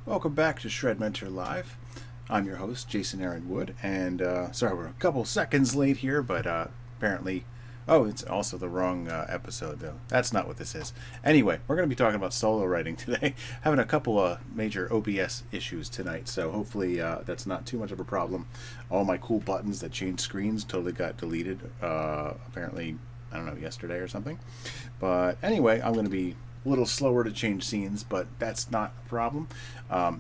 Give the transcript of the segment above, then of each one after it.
Welcome back to ShredMentor Live. I'm your host, Jason Aaron Wood, and sorry we're a couple seconds late here, but apparently, oh, it's also the wrong episode though. That's not what this is. Anyway, we're going to be talking about solo writing today. Having a couple of major OBS issues tonight, so hopefully that's not too much of a problem. All my cool buttons that change screens totally got deleted, apparently, I don't know, yesterday or something. But anyway, I'm going to be a little slower to change scenes, but that's not a problem.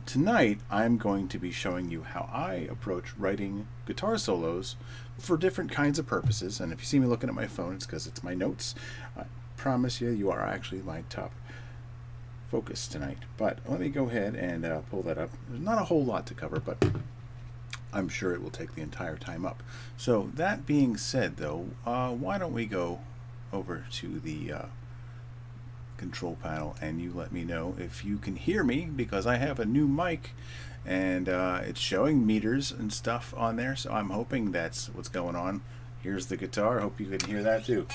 Tonight I'm going to be showing you how I approach writing guitar solos for different kinds of purposes, and if you see me looking at my phone, it's because it's my notes. I promise you are actually my top focus tonight. But let me go ahead and pull that up. There's not a whole lot to cover, but I'm sure it will take the entire time up. So that being said though, why don't we go over to the control panel and you let me know if you can hear me, because I have a new mic and it's showing meters and stuff on there, so I'm hoping that's what's going on. Here's the guitar. Hope you can hear that too.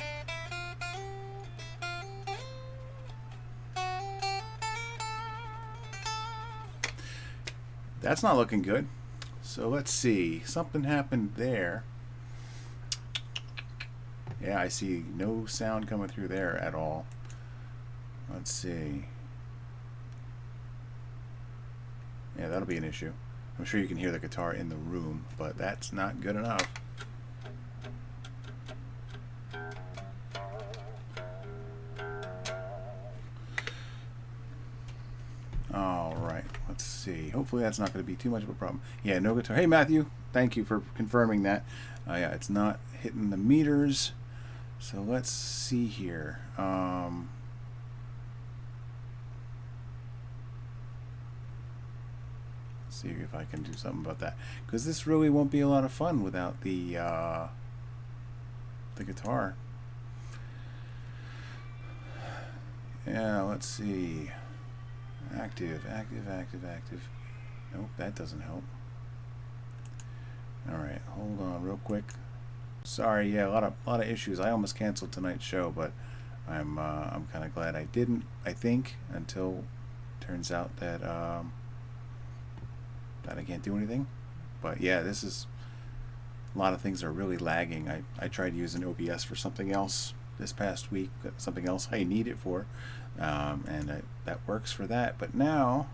That's not looking good, so let's see. Something happened there. Yeah, I see no sound coming through there at all. Let's see. Yeah, that'll be an issue. I'm sure you can hear the guitar in the room, but that's not good enough. Alright, let's see. Hopefully that's not going to be too much of a problem. Yeah, no guitar. Hey Matthew, thank you for confirming that. Yeah, it's not hitting the meters. So let's see here. See if I can do something about that, because this really won't be a lot of fun without the guitar. Yeah, let's see. Active. Nope, that doesn't help. All right, hold on real quick. Sorry, yeah, a lot of issues. I almost canceled tonight's show, but I'm kind of glad I didn't. I think until it turns out that that I can't do anything. But yeah, this is a lot of things are really lagging. I tried using OBS for something else this past week, something else I need it for, and that works for that. But now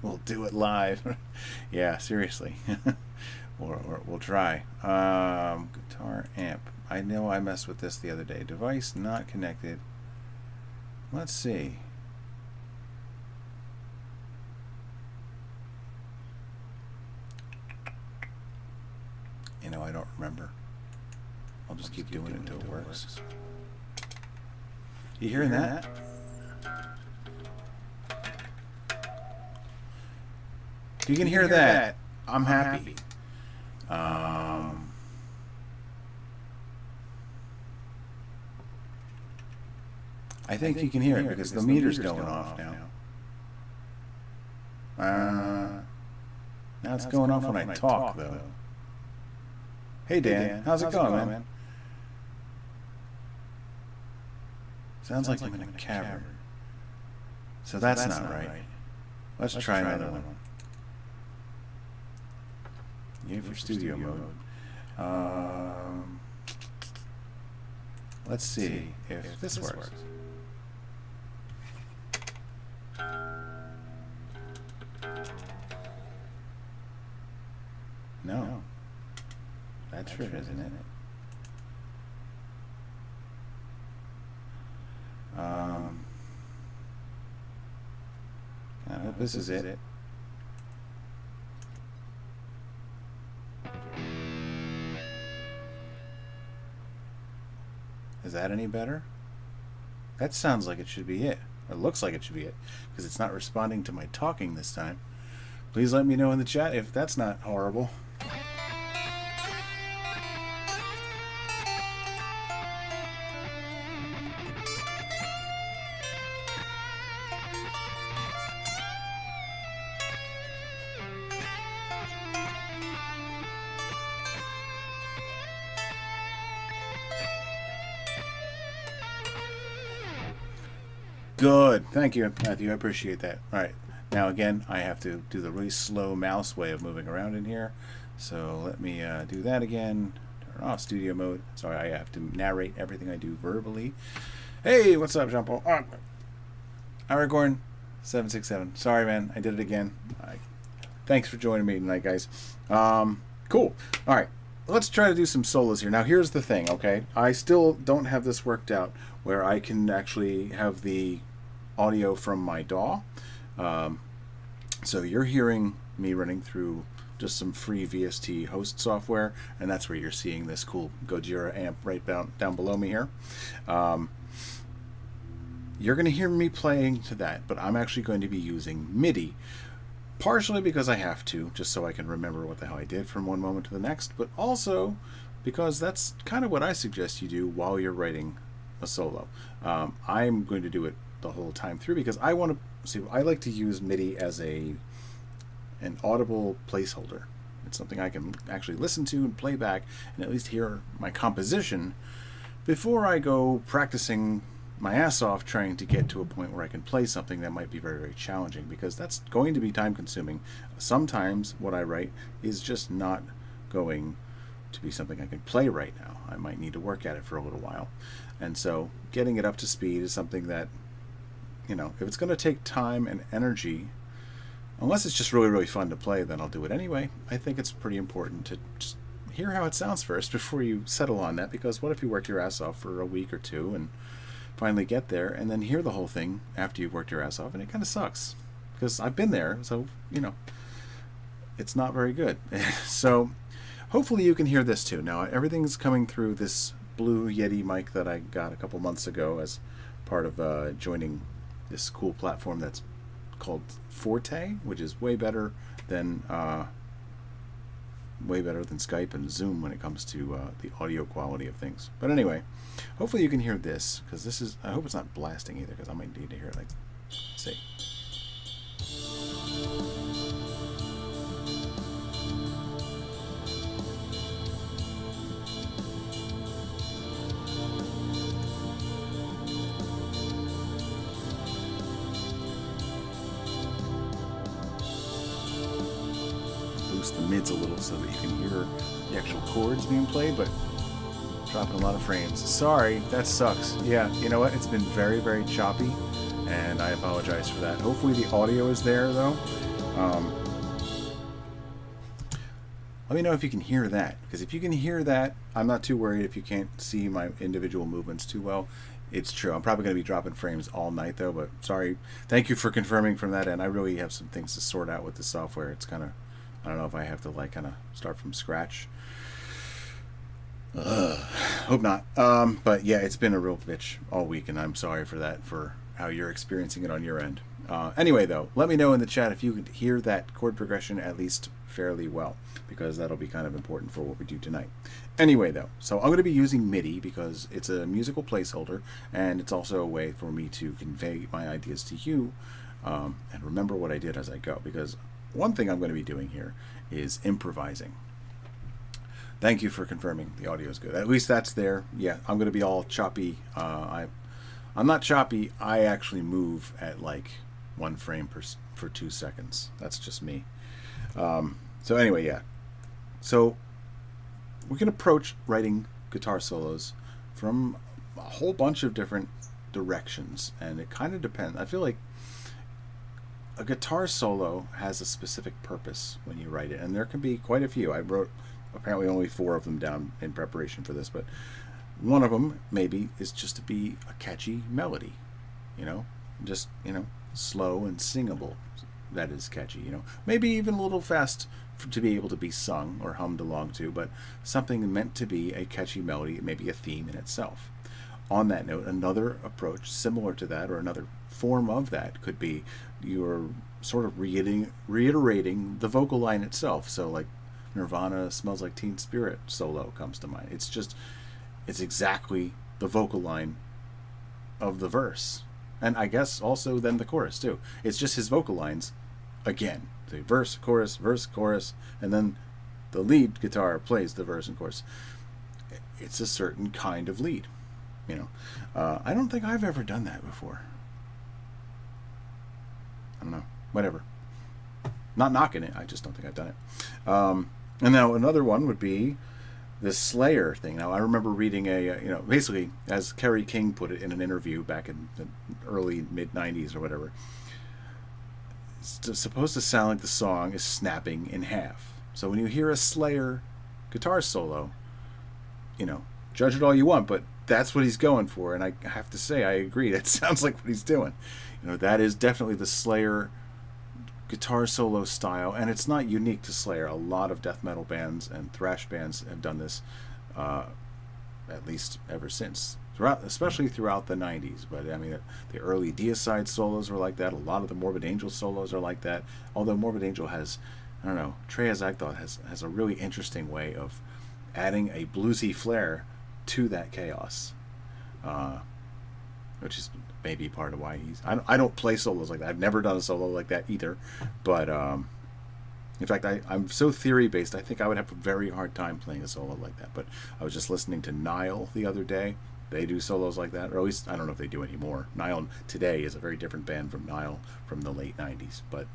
we'll do it live. Yeah, seriously. or we'll try. Guitar amp. I know I messed with this the other day. Device not connected. Let's see. You know, I don't remember. I'll just keep doing it until it works. You hearing that? If you can hear that, I'm happy. I think you can hear it because the meter's going off now. Now it's going off when I talk, though. Hey Dan, how's it going, man? Sounds like I'm in a cavern. So that's not right. Let's try another one. Yeah, for studio mode. Let's see if this works. No. That's true, isn't it? I hope this is it. Is that any better? That sounds like it should be it. Or looks like it should be it, because it's not responding to my talking this time. Please let me know in the chat if that's not horrible. Good. Thank you, Matthew. I appreciate that. All right. Now, again, I have to do the really slow mouse way of moving around in here. So let me do that again. Turn off studio mode. Sorry, I have to narrate everything I do verbally. Hey, what's up, Jean-Paul? Aragorn 767. Sorry, man. I did it again. Thanks for joining me tonight, guys. Cool. All right. Let's try to do some solos here. Now, here's the thing, okay? I still don't have this worked out where I can actually have the audio from my DAW. So you're hearing me running through just some free VST host software, and that's where you're seeing this cool Gojira amp right down below me here. You're going to hear me playing to that, but I'm actually going to be using MIDI. Partially because I have to, just so I can remember what the hell I did from one moment to the next, but also because that's kind of what I suggest you do while you're writing a solo. I'm going to do it the whole time through because I want to see. I like to use MIDI as an audible placeholder. It's something I can actually listen to and play back and at least hear my composition before I go practicing my ass off trying to get to a point where I can play something that might be very, very challenging, because that's going to be time consuming. Sometimes what I write is just not going to be something I can play right now. I might need to work at it for a little while. And so getting it up to speed is something that, you know, if it's going to take time and energy, unless it's just really, really fun to play, then I'll do it anyway. I think it's pretty important to just hear how it sounds first before you settle on that, because what if you work your ass off for a week or two and finally get there and then hear the whole thing after you've worked your ass off, and it kind of sucks, because I've been there, so you know it's not very good. So hopefully you can hear this too. Now everything's coming through this Blue Yeti mic that I got a couple months ago as part of joining this cool platform that's called Forte, which is way better than Skype and Zoom when it comes to the audio quality of things. But anyway, hopefully you can hear this, because this is, I hope it's not blasting either, because I might need to hear it. Like, see. The mids a little so that you can hear the actual chords being played, but dropping a lot of frames. Sorry, that sucks. Yeah, you know what? It's been very, very choppy, and I apologize for that. Hopefully the audio is there, though. Let me know if you can hear that, because if you can hear that, I'm not too worried if you can't see my individual movements too well. It's true. I'm probably going to be dropping frames all night, though, but sorry. Thank you for confirming from that end. I really have some things to sort out with the software. It's kind of, I don't know if I have to like kind of start from scratch. Hope not. But yeah, it's been a real bitch all week, and I'm sorry for that, for how you're experiencing it on your end. Anyway, though, let me know in the chat if you could hear that chord progression at least fairly well, because that'll be kind of important for what we do tonight. Anyway, though, so I'm going to be using MIDI because it's a musical placeholder, and it's also a way for me to convey my ideas to you and remember what I did as I go, because one thing I'm going to be doing here is improvising. Thank you for confirming the audio is good. At least that's there. Yeah, I'm going to be all choppy. I'm not choppy. I actually move at like 1 frame per 2 seconds. That's just me. So anyway, yeah. So we can approach writing guitar solos from a whole bunch of different directions, and it kind of depends. I feel like a guitar solo has a specific purpose when you write it, and there can be quite a few. I wrote apparently only 4 of them down in preparation for this, but one of them maybe is just to be a catchy melody, you know, just, you know, slow and singable. That is catchy, you know, maybe even a little fast to be able to be sung or hummed along to, but something meant to be a catchy melody, maybe a theme in itself. On that note, another approach similar to that, or another form of that, could be you're sort of reiterating the vocal line itself. So like Nirvana Smells Like Teen Spirit solo comes to mind. It's exactly the vocal line of the verse, and I guess also then the chorus too. It's just his vocal lines again, the verse, chorus, and then the lead guitar plays the verse and chorus. It's a certain kind of lead, you know. I don't think I've ever done that before. don't know. Whatever. Not knocking it. I just don't think I've done it. And now another one would be this Slayer thing. Now I remember reading basically, as Kerry King put it in an interview back in the early mid '90s or whatever, it's supposed to sound like the song is snapping in half. So when you hear a Slayer guitar solo, judge it all you want, but that's what he's going for. And I have to say, I agree. That sounds like what he's doing. That is definitely the Slayer guitar solo style, and it's not unique to Slayer. A lot of death metal bands and thrash bands have done this, at least ever since, especially throughout the 90s. But I mean, the early Deicide solos were like that. A lot of the Morbid Angel solos are like that. Although Morbid Angel has, I don't know, Trey Azagthoth has a really interesting way of adding a bluesy flair to that chaos, which is maybe part of why I don't play solos like that. I've never done a solo like that either, but in fact I'm so theory based, I think I would have a very hard time playing a solo like that. But I was just listening to Nile the other day. They do solos like that, or at least I don't know if they do anymore. Nile today is a very different band from Nile from the late 90s, but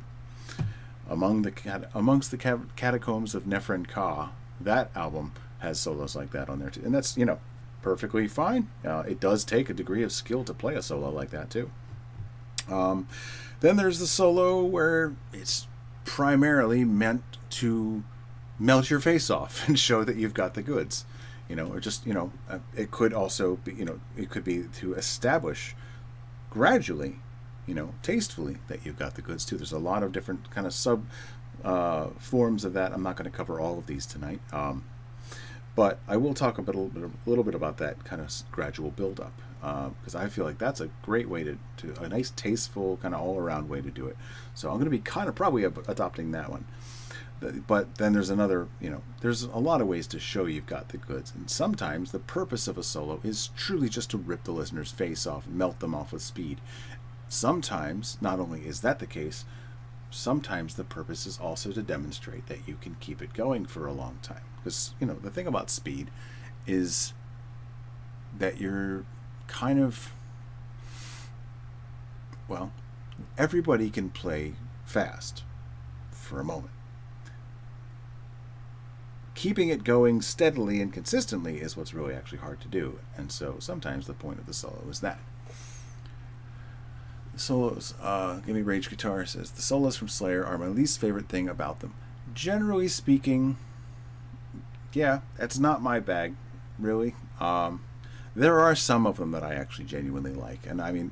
amongst the Catacombs of Nephren Ka, that album has solos like that on there too, and that's perfectly fine. It does take a degree of skill to play a solo like that too. Then there's the solo where it's primarily meant to melt your face off and show that you've got the goods, or just it could also be it could be to establish gradually, tastefully, that you've got the goods too. There's a lot of different kind of sub forms of that. I'm not going to cover all of these tonight. But I will talk a little bit about that kind of gradual build-up, because I feel like that's a great way to a nice, tasteful, kind of all-around way to do it. So I'm going to be kind of probably adopting that one. But then there's another, there's a lot of ways to show you've got the goods. And sometimes the purpose of a solo is truly just to rip the listener's face off, melt them off with speed. Sometimes, not only is that the case, sometimes the purpose is also to demonstrate that you can keep it going for a long time. Because, the thing about speed is that you're kind of, everybody can play fast for a moment. Keeping it going steadily and consistently is what's really actually hard to do. And so sometimes the point of the solo is that. The solos, Give Me Rage Guitar says, the solos from Slayer are my least favorite thing about them. Generally speaking, yeah, that's not my bag, really. There are some of them that I actually genuinely like, and I mean,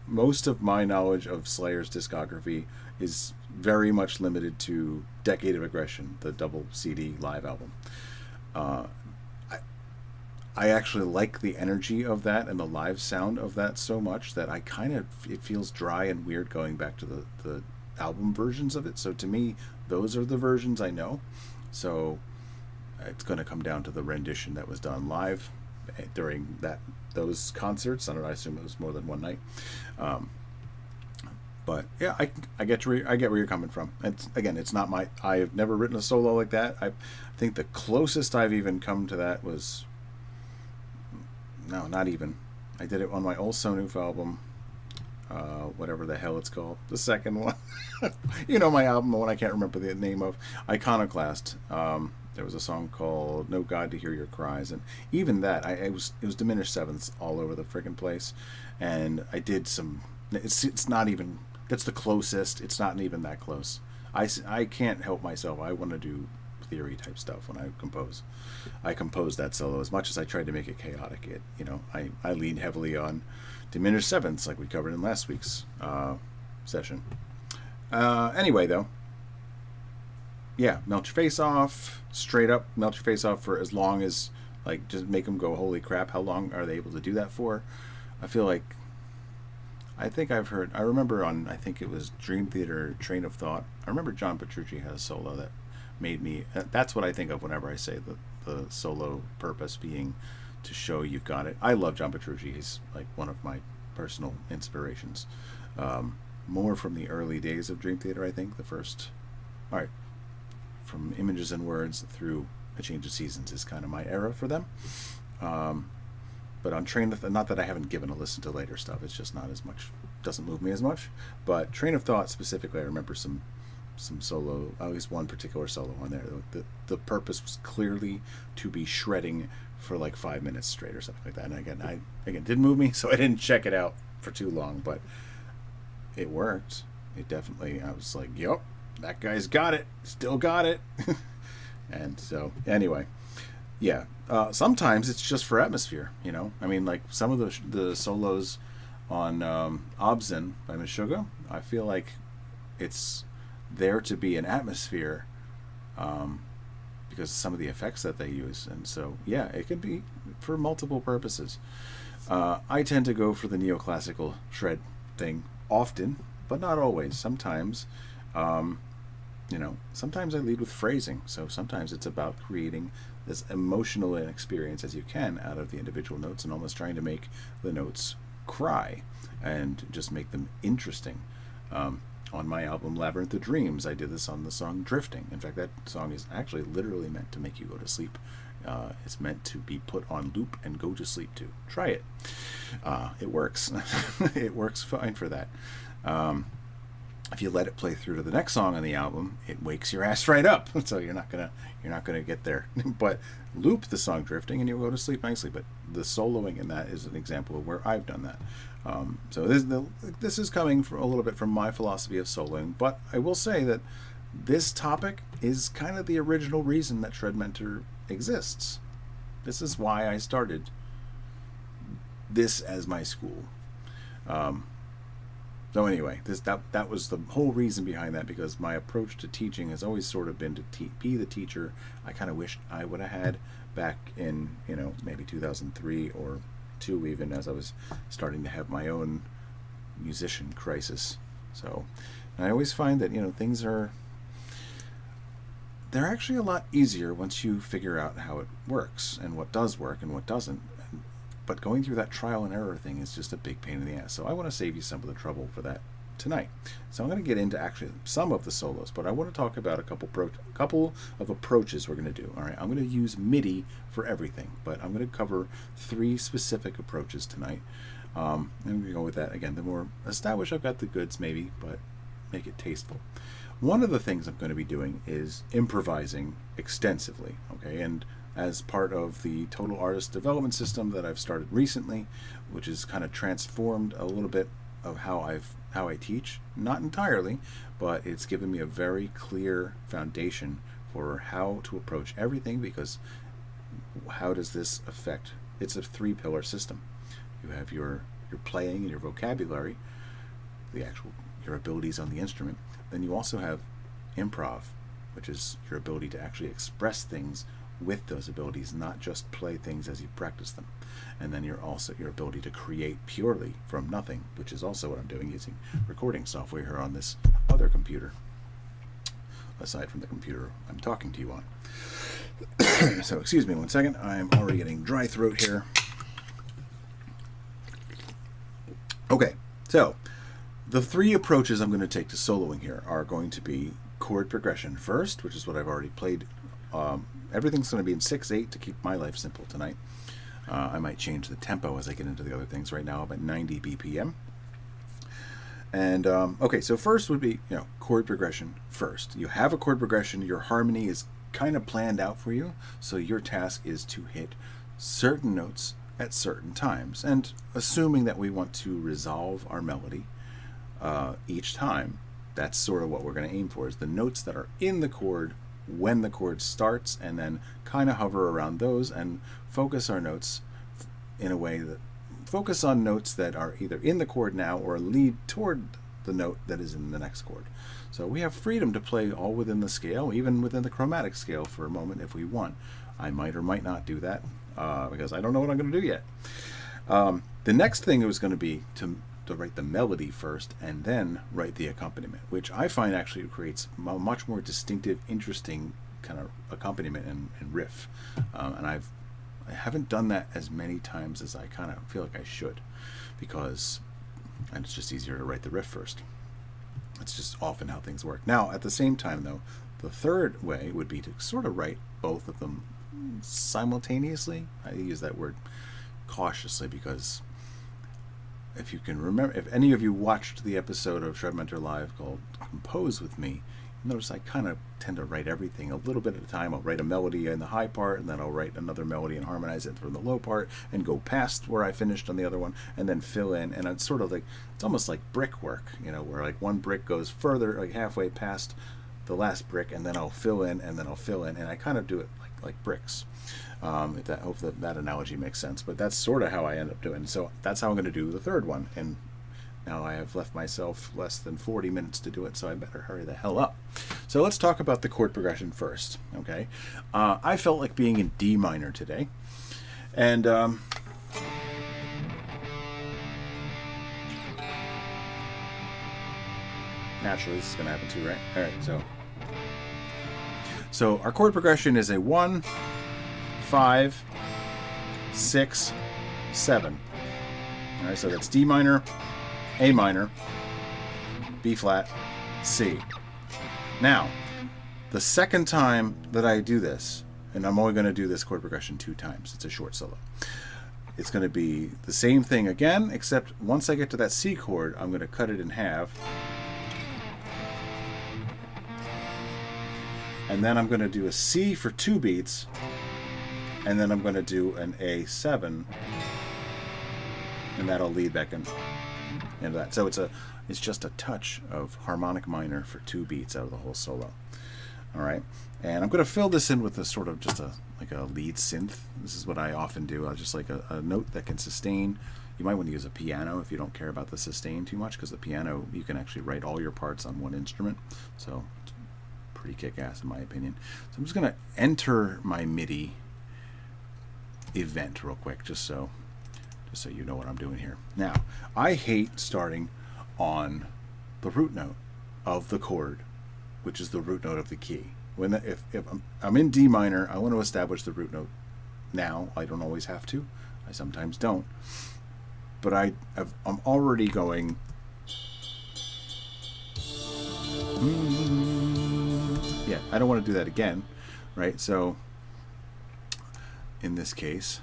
most of my knowledge of Slayer's discography is very much limited to Decade of Aggression, the double CD live album. I actually like the energy of that and the live sound of that so much that it feels dry and weird going back to the album versions of it. So to me, those are the versions I know. So it's going to come down to the rendition that was done live during those concerts. I assume it was more than one night. But yeah, I get where you're coming from. It's not I've never written a solo like that. I think the closest I've even come to that was, no, not even. I did it on my old Sonoof album, whatever the hell it's called, the second one. My album, the one I can't remember the name of, Iconoclast. There was a song called No God to Hear Your Cries, and even that, it was diminished sevenths all over the friggin' place, and I did some, it's not even, that's the closest, it's not even that close. I can't help myself, I want to do theory type stuff when I compose. I compose that solo as much as I tried to make it chaotic. I lean heavily on diminished sevenths like we covered in last week's session. Anyway, though, yeah, melt your face off, straight up melt your face off for as long as, just make them go, holy crap, how long are they able to do that for? I feel like, I remember on, I think it was Dream Theater Train of Thought, I remember John Petrucci had a solo that made me, that's what I think of whenever I say the solo purpose being to show you've got it. I love John Petrucci. He's one of my personal inspirations. More from the early days of Dream Theater, I think. From Images and Words through A Change of Seasons is kind of my era for them. But on Train of Thought, not that I haven't given a listen to later stuff, it's just not as much doesn't move me as much. But Train of Thought specifically, I remember some solo, at least one particular solo on there. The purpose was clearly to be shredding for like 5 minutes straight or something like that. And again didn't move me, so I didn't check it out for too long, but it worked. It definitely, I was like, yep, that guy's got it, still got it. And so anyway, yeah, sometimes it's just for atmosphere, you know. I mean, like some of the solos on Obzen by Meshuggah, I feel like it's there to be an atmosphere, because of some of the effects that they use. And so yeah, it can be for multiple purposes. I tend to go for the neoclassical shred thing often, but not always. Sometimes sometimes I lead with phrasing. So sometimes it's about creating as emotional an experience as you can out of the individual notes, and almost trying to make the notes cry and just make them interesting. On my album Labyrinth of Dreams, I did this on the song Drifting. In fact, that song is actually literally meant to make you go to sleep. It's meant to be put on loop and go to sleep to. Try it. It works. It works fine for that. If you let it play through to the next song on the album, it wakes your ass right up. So you're not gonna get there. But loop the song Drifting and you'll go to sleep nicely. But the soloing in that is an example of where I've done that. So this is coming from a little bit from my philosophy of soloing, but I will say that this topic is kind of the original reason that ShredMentor exists. This is why I started this as my school. So anyway, that was the whole reason behind that, because my approach to teaching has always sort of been to be the teacher I kind of wish I would have had back in, maybe 2003 or 2, even, as I was starting to have my own musician crisis. So, and I always find that things they're actually a lot easier once you figure out how it works and what does work and what doesn't. But going through that trial and error thing is just a big pain in the ass. So I want to save you some of the trouble for that tonight. So I'm going to get into actually some of the solos, but I want to talk about a couple of approaches we're going to do. All right, I'm going to use MIDI for everything, but I'm going to cover 3 specific approaches tonight. And we're going to go with that again. The more established I've got the goods, maybe, but make it tasteful. One of the things I'm going to be doing is improvising extensively. Okay, and as part of the total artist development system that I've started recently, which has kind of transformed a little bit of how I teach, not entirely, but it's given me a very clear foundation for how to approach everything. Because how does this affect? It's a 3-pillar system. You have your playing and your vocabulary, your abilities on the instrument. Then you also have improv, which is your ability to actually express things with those abilities, not just play things as you practice them. And then your ability to create purely from nothing, which is also what I'm doing using recording software here on this other computer, aside from the computer I'm talking to you on. So excuse me one second, I'm already getting dry throat here. Okay, so the 3 approaches I'm going to take to soloing here are going to be chord progression first, which is what I've already played. Everything's going to be in 6/8 to keep my life simple tonight. I might change the tempo as I get into the other things. Right now I'm at 90 BPM. And okay, so first would be chord progression first. You have a chord progression, your harmony is kind of planned out for you, so your task is to hit certain notes at certain times. And assuming that we want to resolve our melody each time, that's sort of what we're going to aim for, is the notes that are in the chord when the chord starts, and then kind of hover around those and focus our notes in a way that focus on notes that are either in the chord now or lead toward the note that is in the next chord. So we have freedom to play all within the scale, even within the chromatic scale for a moment if we want. I might or might not do that because I don't know what I'm going to do yet. The next thing was going to be to write the melody first and then write the accompaniment, which I find actually creates a much more distinctive, interesting kind of accompaniment and riff. And I haven't done that as many times as I kind of feel like I should, because it's just easier to write the riff first. It's just often how things work. Now, at the same time, though, the third way would be to sort of write both of them simultaneously. I use that word cautiously because if you can remember, if any of you watched the episode of ShredMentor Live called Compose With Me, you notice I kind of tend to write everything a little bit at a time. I'll write a melody in the high part, and then I'll write another melody and harmonize it from the low part, and go past where I finished on the other one, and then fill in. And it's sort of like, it's almost like brickwork, you know, where like one brick goes further, like halfway past the last brick, and then I'll fill in, and then I'll fill in, and I kind of do it like bricks. If that, hope that analogy makes sense, but that's sort of how I end up doing. So that's how I'm going to do the third one, and now I have left myself less than 40 minutes to do it, so I better hurry the hell up. So let's talk about the chord progression first, okay? I felt like being in D minor today, and naturally this is going to happen too, right? All right, so our chord progression is a 1, 5, 6, 7. All right, so that's D minor, A minor, B flat, C. Now, the second time that I do this, and I'm only going to do this chord progression 2 times, it's a short solo. It's going to be the same thing again, except once I get to that C chord, I'm going to cut it in half. And then I'm going to do a C for 2 beats, and then I'm going to do an A7, and that'll lead back into that. So it's just a touch of harmonic minor for 2 beats out of the whole solo. All right, and I'm going to fill this in with a sort of just like a lead synth. This is what I often do. I just like a note that can sustain. You might want to use a piano if you don't care about the sustain too much, because the piano, you can actually write all your parts on one instrument. So it's pretty kick-ass in my opinion. So I'm just going to enter my MIDI event real quick, just so you know what I'm doing here. Now, I hate starting on the root note of the chord, which is the root note of the key. If I'm in D minor, I want to establish the root note now. I don't always have to. I sometimes don't. But I'm already going. Yeah, I don't want to do that again, right? So in this case,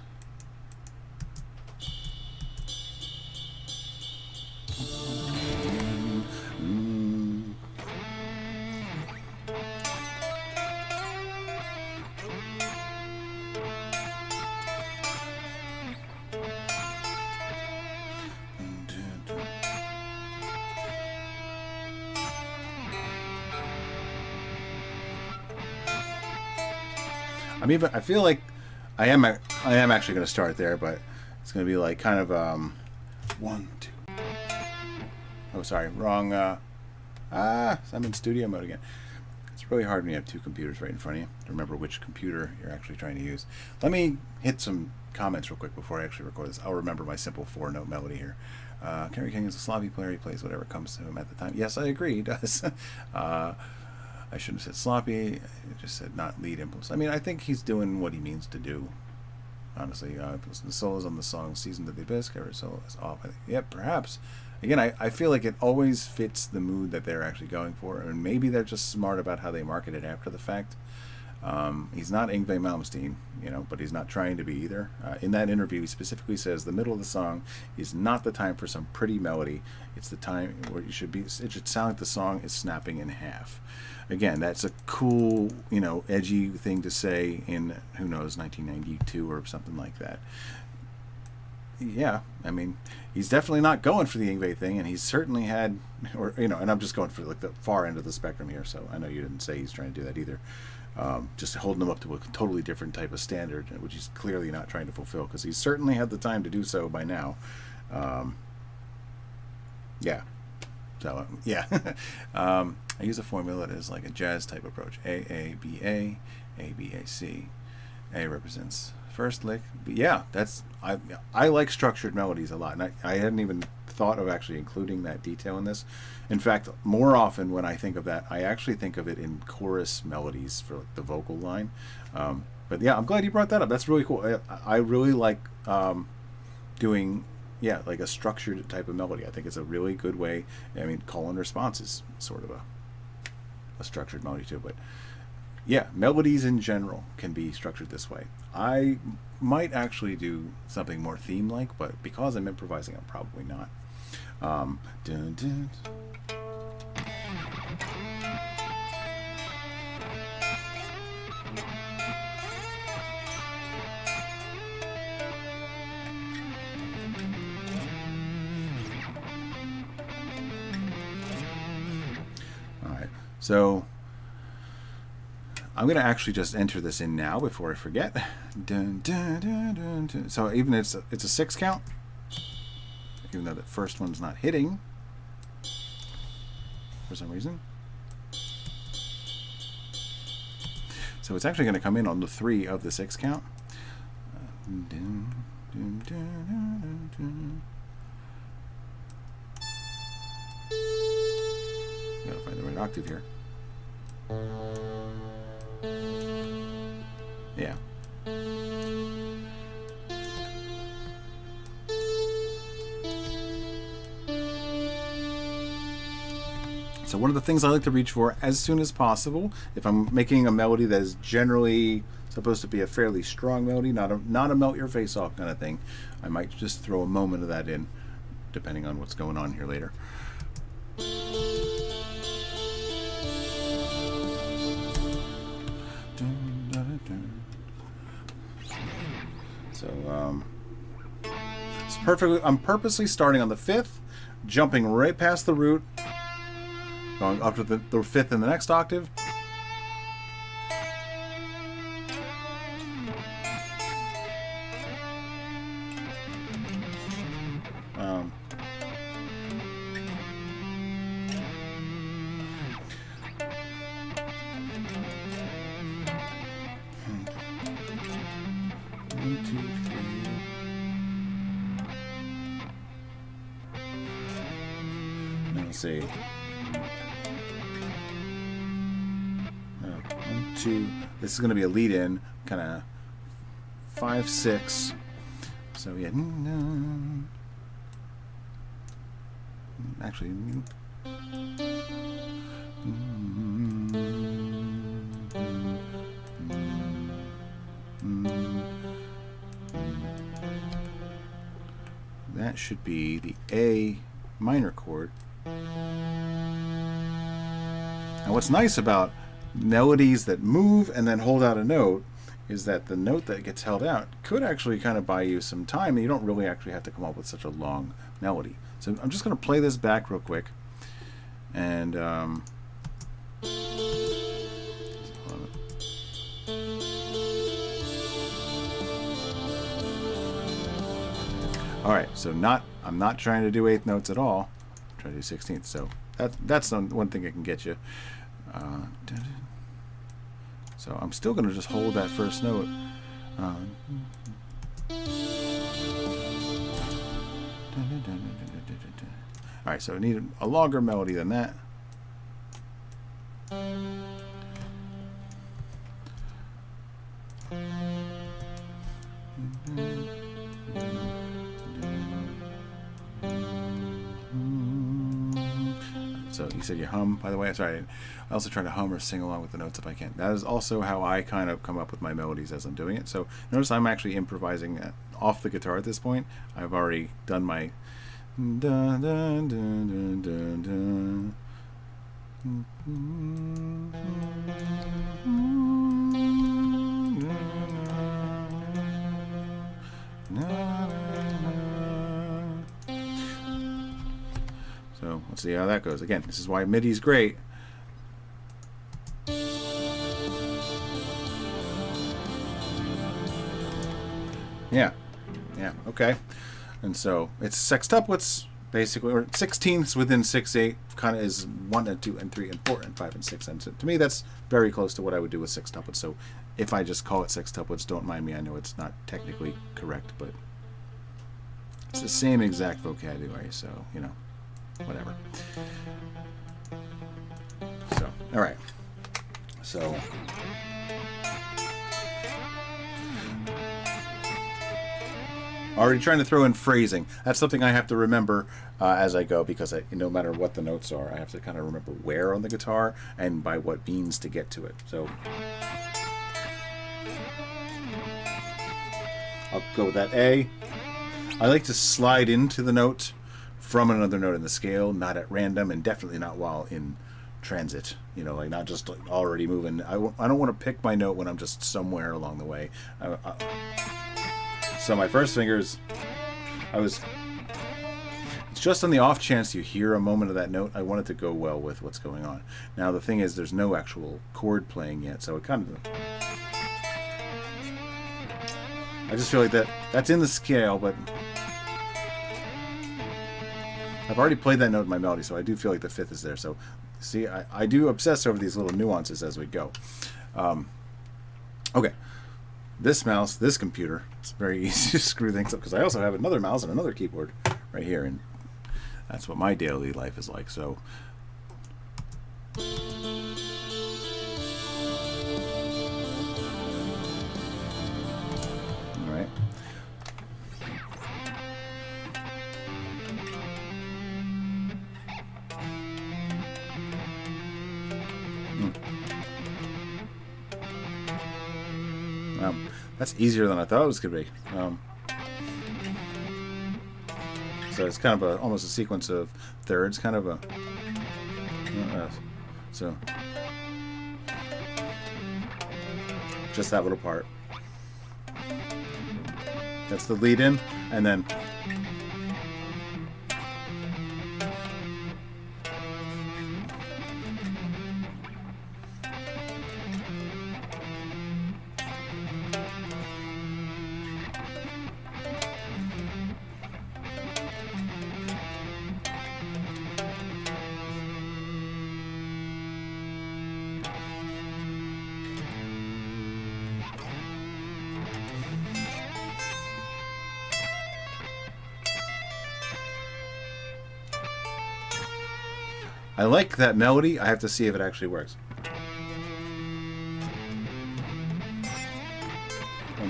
I feel like I am actually going to start there, but it's going to be like kind of 1, 2. Oh, sorry, wrong. I'm in studio mode again. It's really hard when you have 2 computers right in front of you to remember which computer you're actually trying to use. Let me hit some comments real quick before I actually record this. I'll remember my simple 4-note melody here. Kerry King is a sloppy player. He plays whatever comes to him at the time. Yes, I agree. He does. I shouldn't have said sloppy. I just said not lead impulse. I mean, I think he's doing what he means to do. Honestly, the solos on the song "Season to the Abyss," every solo is off. Yeah, perhaps. Again, I feel like it always fits the mood that they're actually going for, and maybe they're just smart about how they market it after the fact. He's not Yngwie Malmsteen, but he's not trying to be either. In that interview, he specifically says the middle of the song is not the time for some pretty melody. It's the time where it should sound like the song is snapping in half. Again, that's a cool, edgy thing to say in, who knows, 1992 or something like that. Yeah, I mean, he's definitely not going for the Yngwie thing, and he's certainly had, and I'm just going for like the far end of the spectrum here, so I know you didn't say he's trying to do that either. Just holding him up to a totally different type of standard, which he's clearly not trying to fulfill, because he's certainly had the time to do so by now. Yeah. So, yeah. I use a formula that is like a jazz type approach. A, A, B, A, B, A, C. A represents first lick. But yeah, I like structured melodies a lot, and I hadn't even thought of actually including that detail in this. In fact, more often when I think of that, I actually think of it in chorus melodies for like the vocal line. But yeah, I'm glad you brought that up. That's really cool. I really like doing like a structured type of melody. I think it's a really good way. I mean, call and response is sort of a structured melody too, but yeah, melodies in general can be structured this way. I might actually do something more theme-like, but because I'm improvising, I'm probably not. Dun, dun. All right, so I'm going to actually just enter this in now before I forget. Dun, dun, dun, dun, dun. So even it's a 6 count, even though the first one's not hitting for some reason. So it's actually going to come in on the 3 of the 6 count. Dun, dun, dun, dun, dun. Gotta find the right octave here. Yeah. So one of the things I like to reach for as soon as possible, if I'm making a melody that is generally supposed to be a fairly strong melody, not a melt your face off kind of thing, I might just throw a moment of that in, depending on what's going on here later. So it's perfectly. I'm purposely starting on the 5th, jumping right past the root, going up to the 5th in the next octave. Let's see. 1, 2. This is going to be a lead in, kind of 5, 6. So yeah. Actually. That should be the A minor chord. And what's nice about melodies that move and then hold out a note is that the note that gets held out could actually kind of buy you some time, and you don't really actually have to come up with such a long melody. So I'm just going to play this back real quick. And all right, so I'm not trying to do 8th notes at all. I'm trying to do 16th. So that's one thing I can get you. So I'm still going to just hold that first note. All right, so I need a longer melody than that. So you said you hum, by the way. Sorry, I also try to hum or sing along with the notes if I can. That is also how I kind of come up with my melodies as I'm doing it. So notice I'm actually improvising off the guitar at this point. I've already done my dun, dun, dun, dun, dun, So let's see how that goes. Again, this is why MIDI's great. Yeah, okay. And so it's sextuplets, basically, or 16ths within 6/8, kind of is 1 and 2 and 3 and 4 and 5 and 6. And so to me, that's very close to what I would do with sextuplets. So if I just call it sextuplets, don't mind me. I know it's not technically correct, but it's the same exact vocabulary. So, you know, whatever. So, all right. So Already trying to throw in phrasing. That's something I have to remember as I go, because no matter what the notes are, I have to kind of remember where on the guitar and by what means to get to it. So I'll go with that A. I like to slide into the note from another note in the scale, not at random, and definitely not while in transit. You know, like not just like already moving. I don't want to pick my note when I'm just somewhere along the way. So my first fingers, it's just on the off chance you hear a moment of that note, I want it to go well with what's going on. Now the thing is, there's no actual chord playing yet, so it kind of... I just feel like that's in the scale, but I've already played that note in my melody, so I do feel like the fifth is there. So, see, I do obsess over these little nuances as we go. Okay. This mouse, this computer, it's very easy to screw things up, because I also have another mouse and another keyboard right here, and that's what my daily life is like. So, all right. That's easier than I thought it was going to be. So it's kind of almost a sequence of thirds, kind of a... so just that little part. That's the lead in, and then... I like that melody. I have to see if it actually works.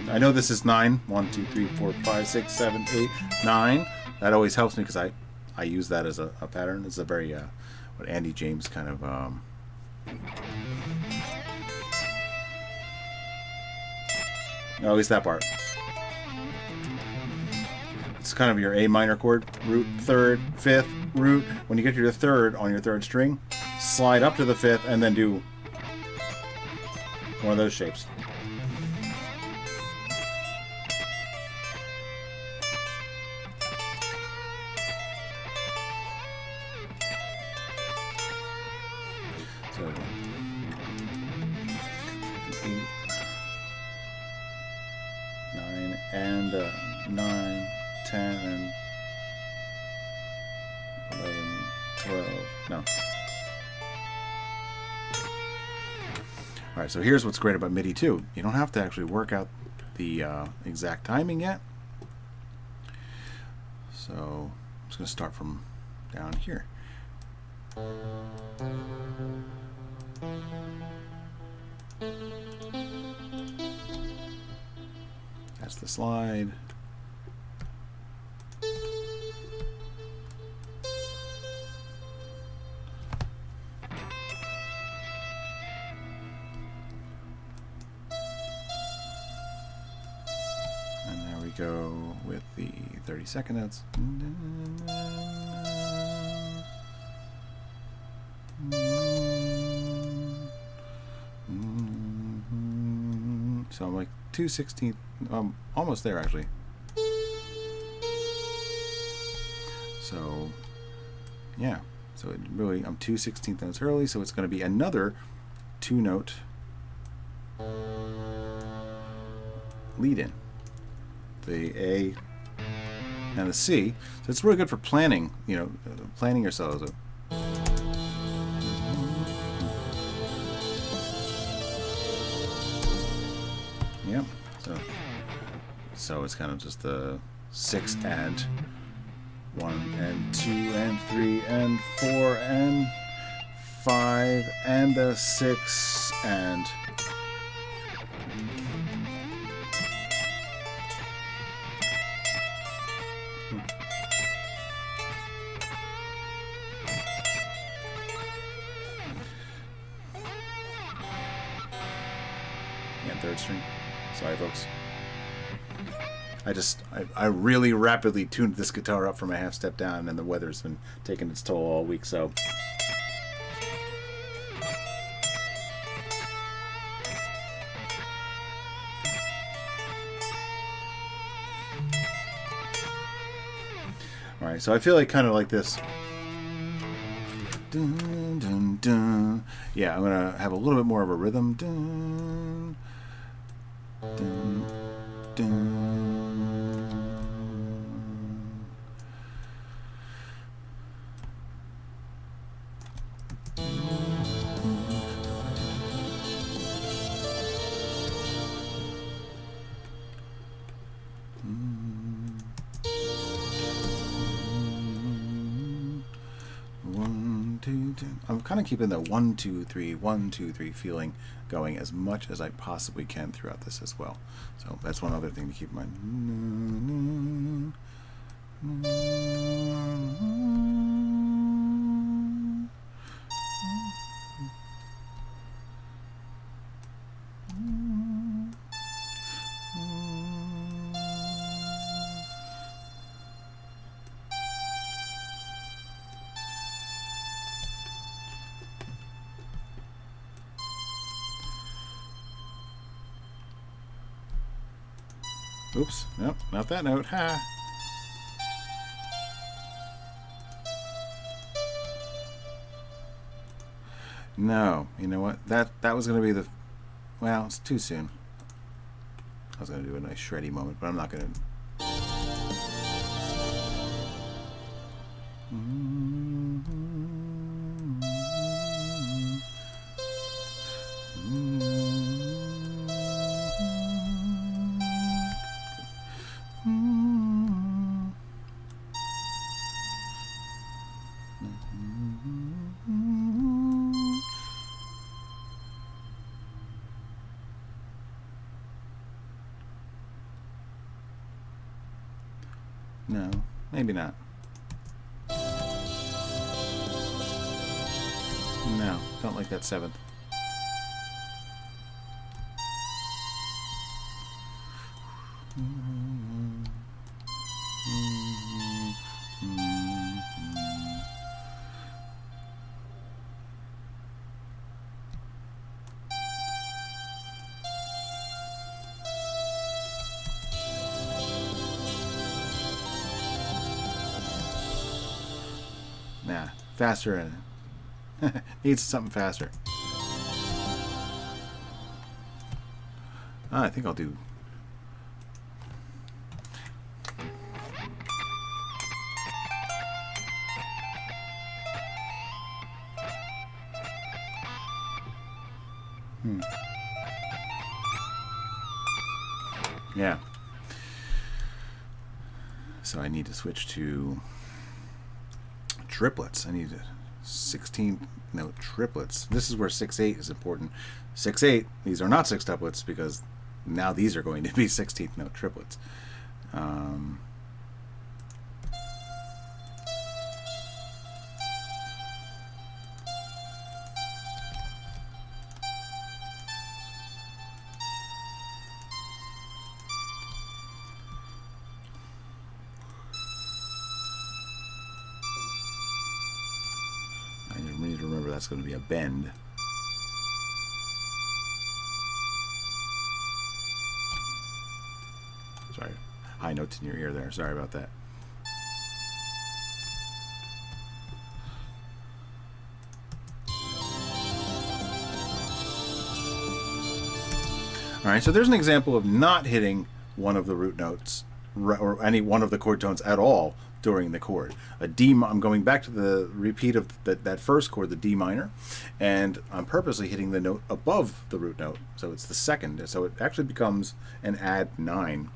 I know this is 9. 1, 2, 3, 4, 5, 6, 7, 8, 9. That always helps me, because I use that as a pattern. It's a very what Andy James kind of at least that part. It's kind of your A minor chord, root, third, fifth, root. When you get to your third on your third string, slide up to the fifth and then do one of those shapes. So 8, 9 and 9, 10 and 11, 12, no. Alright, so here's what's great about MIDI too. You don't have to actually work out the exact timing yet. So I'm just going to start from down here. That's the slide. And there we go with the 30-second notes. So I'm like 2/16, almost there actually. So yeah, so it really, I'm 2/16 notes early, so it's going to be another 2-note lead in, the A and the C. So it's really good for planning, you know, planning yourselves. Yep. So it's kind of just the 6 and 1 and 2 and 3 and 4 and 5 and the 6 and and third string. Sorry, folks. I really rapidly tuned this guitar up from a half step down, and the weather's been taking its toll all week, so. Alright, so I feel like kind of like this. Dun, dun, dun. Yeah, I'm going to have a little bit more of a rhythm. Dun, dun, dun. I'm kind of keeping the 1, 2, 3, 1, 2, 3 feeling going as much as I possibly can throughout this as well. So that's one other thing to keep in mind. Oops, nope, not that note. Ha! No, you know what? That was going to be the... Well, it's too soon. I was going to do a nice shreddy moment, but I'm not going to... No, maybe not. No, don't like that seventh. Nah, faster in it. Needs something faster. I think I'll do... Yeah. So I need to switch to triplets. I need 16 note triplets. This is where 6/8 is important. 6/8, these are not sextuplets because now these are going to be 16th note triplets. I need to remember that's going to be a bend. Sorry, high notes in your ear there. Sorry about that. All right, so there's an example of not hitting one of the root notes or any one of the chord tones at all during the chord. A D, I'm going back to the repeat of that first chord, the D minor, and I'm purposely hitting the note above the root note, so it's the second. So it actually becomes an add 9.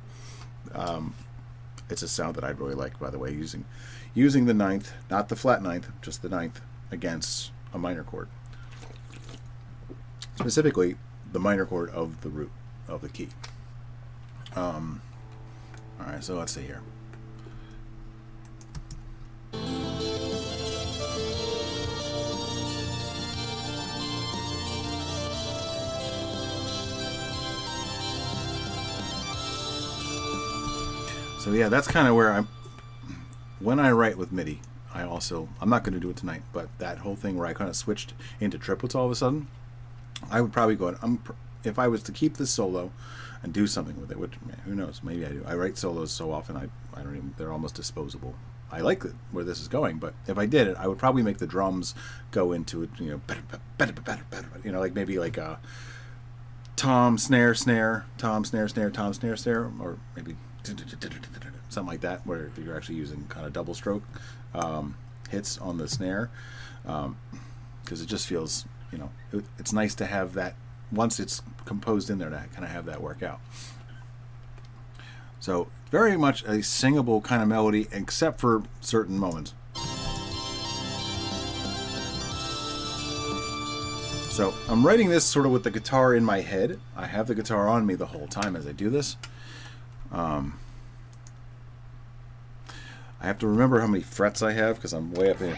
It's a sound that I really like, by the way, using the ninth, not the flat ninth, just the ninth against a minor chord. Specifically, the minor chord of the root of the key. All right, so let's see here. So yeah, that's kind of where when I write with MIDI, I'm not going to do it tonight, but that whole thing where I kind of switched into triplets all of a sudden, I would probably go, if I was to keep this solo and do something with it, which, who knows, maybe I do. I write solos so often, I don't even, they're almost disposable. I like where this is going, but if I did it, I would probably make the drums go into it, like maybe like a tom, snare, snare, tom, snare, snare, tom, snare, snare, or maybe something like that, where you're actually using kind of double stroke hits on the snare, because it just feels, it's nice to have that once it's composed in there, to kind of have that work out. So very much a singable kind of melody, except for certain moments. So I'm writing this sort of with the guitar in my head. I have the guitar on me the whole time as I do this. I have to remember how many frets I have because I'm way up here.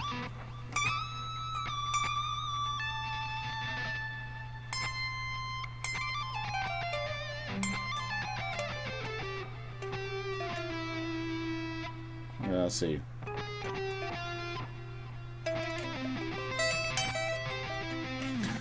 Let's see.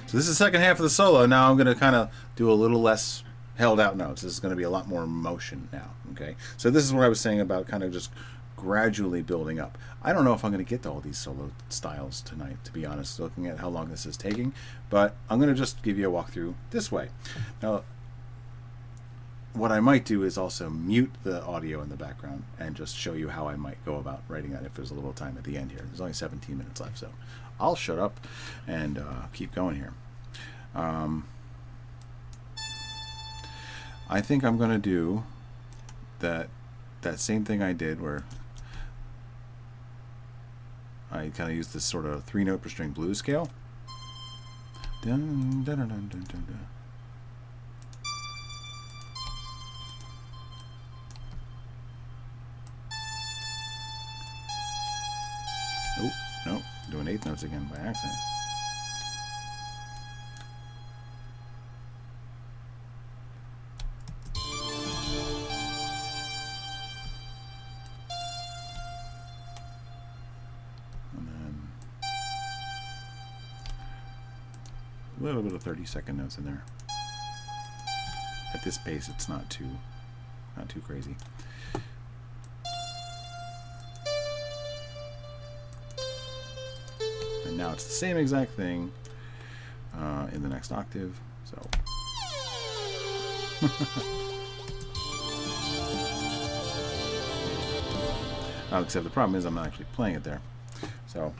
So this is the second half of the solo. Now I'm going to kind of do a little less held out notes. This is going to be a lot more motion now. Okay. So this is what I was saying about kind of just gradually building up. I don't know if I'm going to get to all these solo styles tonight, to be honest, looking at how long this is taking, but I'm going to just give you a walkthrough this way. Now, what I might do is also mute the audio in the background and just show you how I might go about writing that if there's a little time at the end here. There's only 17 minutes left, so I'll shut up and keep going here. I think I'm going to do that same thing I did where I kind of use this sort of 3-note per string blues scale. Dun, dun, dun, dun, dun, dun, dun. Oh, no, doing 8th notes again by accident. And then a little bit of 30-second notes in there. At this pace, it's not too crazy. And now it's the same exact thing in the next octave. So except the problem is I'm not actually playing it there. So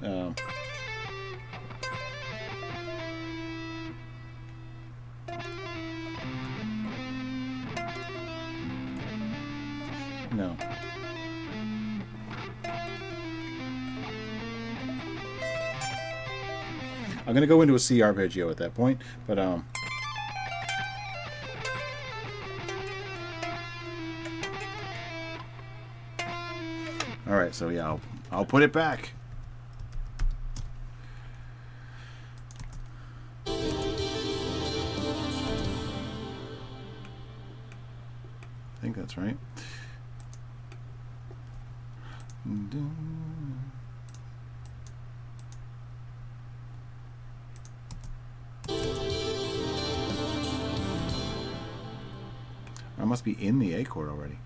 no. I'm gonna go into a C arpeggio at that point, but all right, so yeah, I'll put it back. I think that's right. I must be in the A chord already.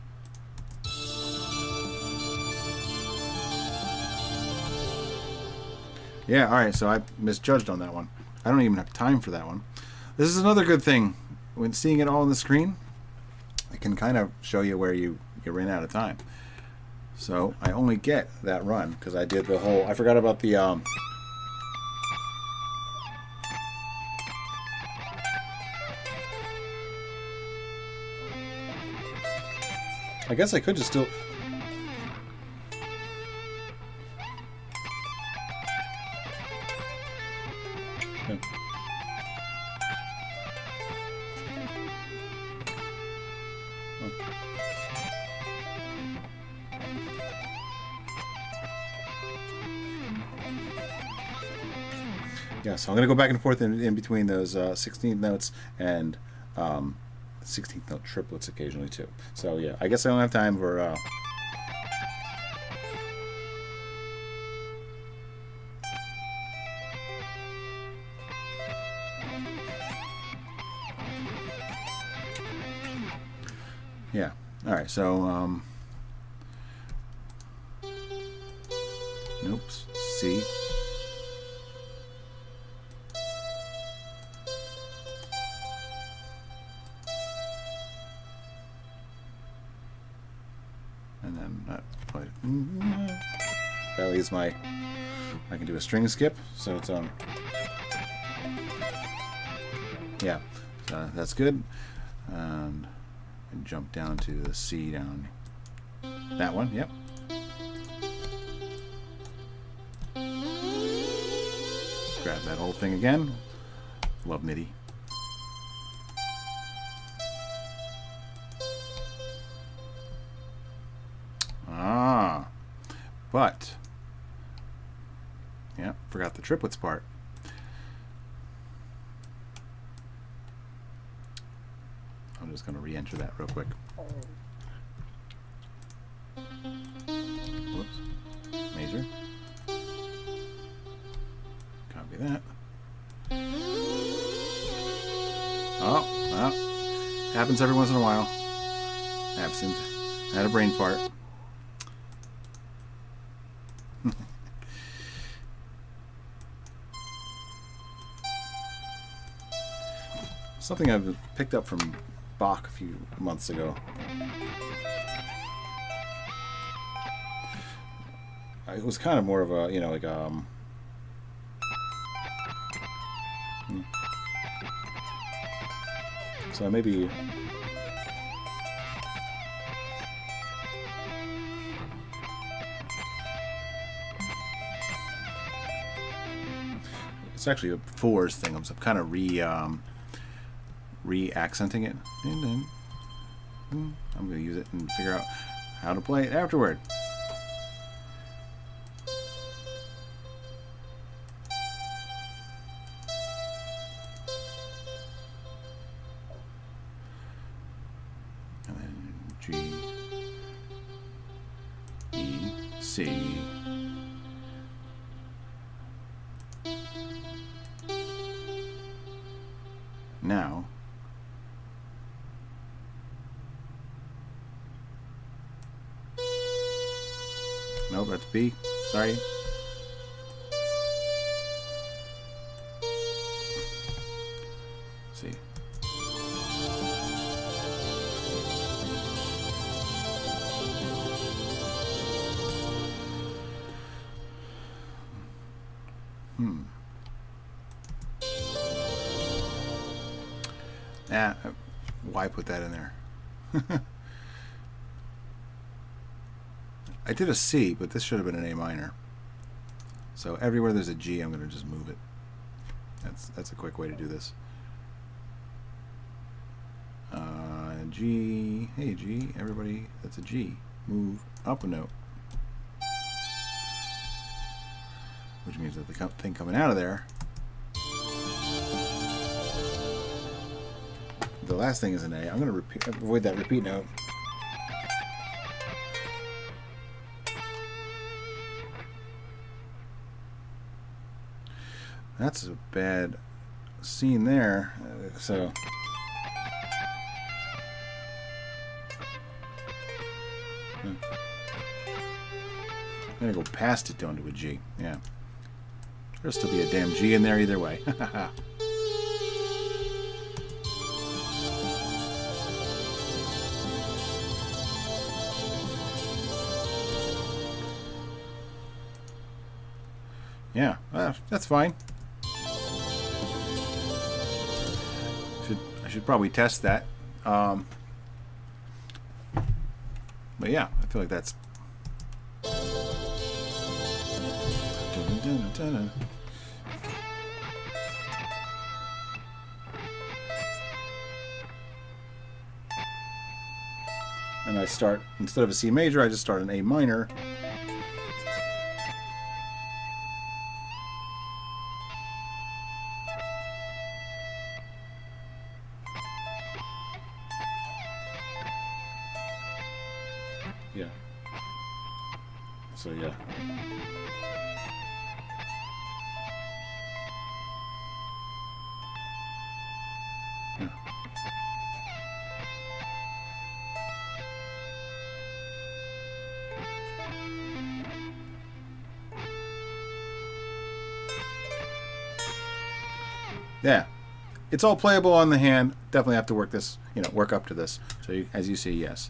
Yeah, alright, so I misjudged on that one. I don't even have time for that one. This is another good thing. When seeing it all on the screen, it can kind of show you where you ran out of time. So I only get that run because I did the whole, I forgot about the I guess I could just still yeah. Yeah, so I'm going to go back and forth in between those 16th notes and 16th note triplets occasionally too. So yeah, I guess I don't have time for yeah. All right, so nope, C. And then that leaves my, I can do a string skip, so it's yeah, so that's good. And jump down to the C down that one. Yep. Grab that whole thing again. Love MIDI. But yeah, forgot the triplets part. I'm just going to re-enter that real quick. Whoops. Major. Copy that. Oh, well, happens every once in a while. Absent. I had a brain fart. Something I've picked up from Bach a few months ago. It was kind of more of a, you know, like so maybe it's actually a fours thing. I'm kind of re-accenting it. I'm going to use it and figure out how to play it afterward. And then G, E, C. Now, no, that's B. Sorry. Let's see. Why put that in there? I did a C, but this should have been an A minor. So everywhere there's a G, I'm going to just move it. That's a quick way to do this. G, hey G, everybody, that's a G. Move up a note. Which means that the thing coming out of there, the last thing is an A. I'm going to avoid that repeat note. That's a bad scene there. So I'm going to go past it down to a G. Yeah. There'll still be a damn G in there either way. Yeah, that's fine. I should probably test that. But yeah, I feel like that's. And I start, instead of a C major, I just start an A minor. Yeah. So yeah. Yeah. Yeah. It's all playable on the hand. Definitely have to work this, work up to this. So you, as you see, yes.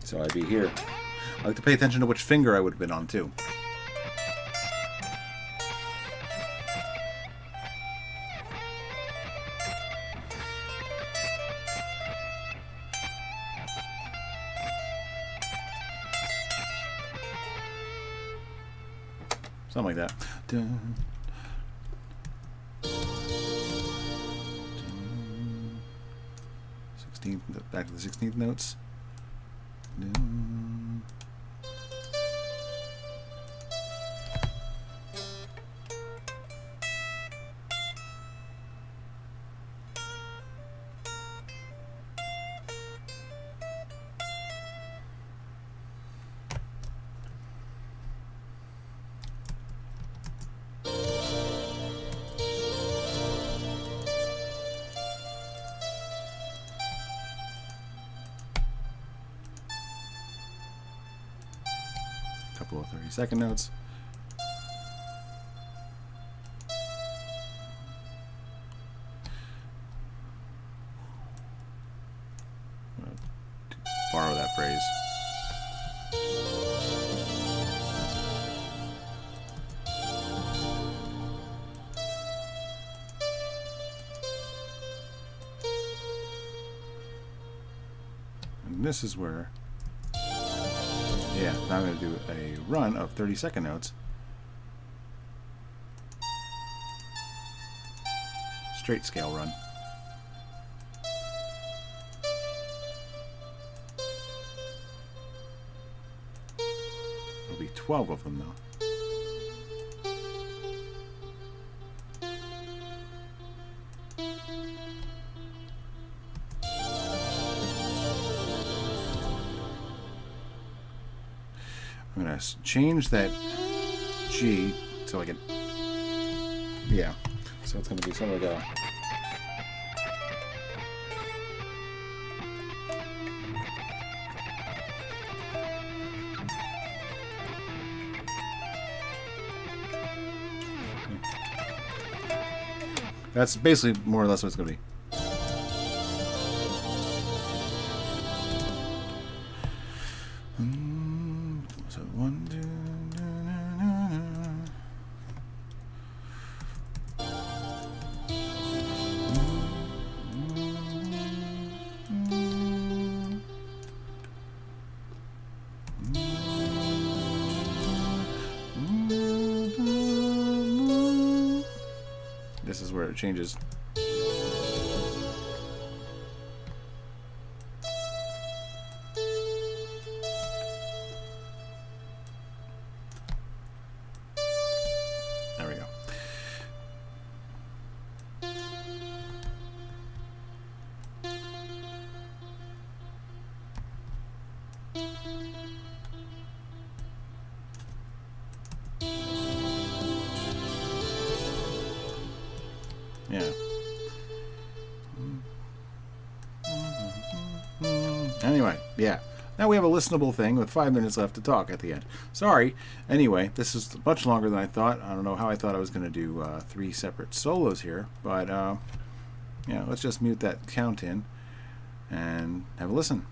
So I'd be here. I like to pay attention to which finger I would have been on too. Something like that. Dun, dun, 16th, back to the 16th notes. Dun. Couple of 30-second notes. Borrow that phrase. And this is where, yeah, now I'm going to do a run of 30-second notes. Straight scale run. There'll be 12 of them though. I'm going to change that G so I can, yeah, so it's going to be something like a, that's basically more or less what it's going to be. So 1, 2, this is where it changes. There we go. Yeah. Anyway, yeah. Now we have a listenable thing with 5 minutes left to talk at the end. Sorry. Anyway, this is much longer than I thought. I don't know how I thought I was going to do 3 separate solos here, but yeah, let's just mute that count in and have a listen.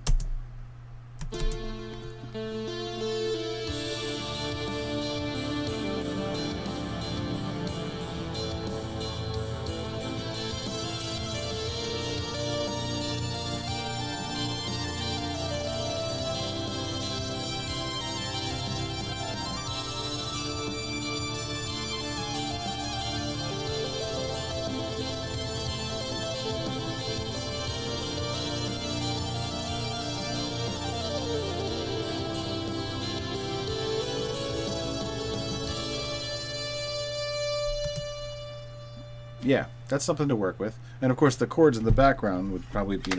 yeah, that's something to work with. And of course the chords in the background would probably be,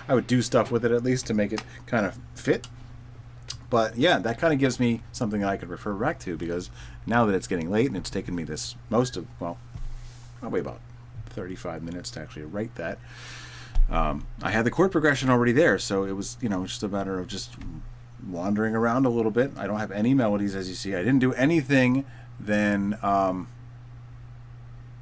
I would do stuff with it at least to make it kind of fit. But yeah, that kind of gives me something that I could refer back to, because now that it's getting late and it's taken me this probably about 35 minutes to actually write that. I had the chord progression already there, so it was, just a matter of just wandering around a little bit. I don't have any melodies, as you see. I didn't do anything then, I